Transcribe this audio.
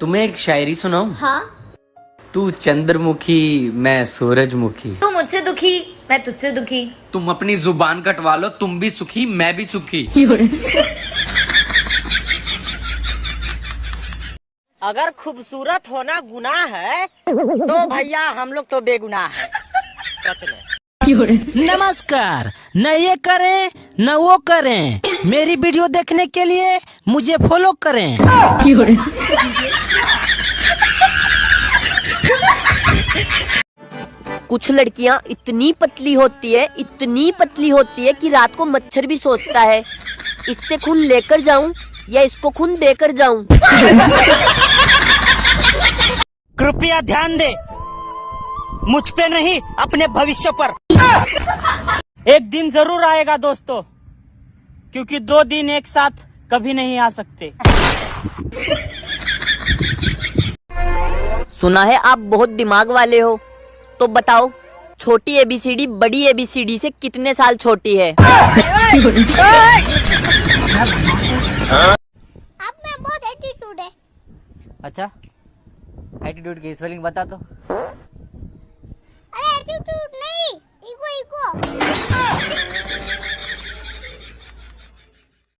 तुम्हें एक शायरी सुनाऊं? हाँ। तू चंद्रमुखी मैं सूरजमुखी। तू मुझसे दुखी मैं तुझसे दुखी। तुम अपनी जुबान कटवा लो, तुम भी सुखी मैं भी सुखी। अगर खूबसूरत होना गुनाह है तो भैया हम लोग तो बेगुनाह है। सच में। नमस्कार, न ये करें न वो करें, मेरी वीडियो देखने के लिए मुझे फॉलो करें। कुछ लड़कियां इतनी पतली होती है कि रात को मच्छर भी सोचता है इससे खून लेकर जाऊं या इसको खून देकर जाऊं। कृपया ध्यान दे, मुझ पे नहीं अपने भविष्य पर। एक दिन जरूर आएगा दोस्तों, क्योंकि 2 दिन एक साथ कभी नहीं आ सकते। सुना है आप बहुत दिमाग वाले हो, तो बताओ छोटी एबीसीडी बड़ी एबीसीडी से कितने साल छोटी है? अब मैं बहुत एटीट्यूड है। अच्छा, एटीट्यूड की स्पेलिंग बता दो।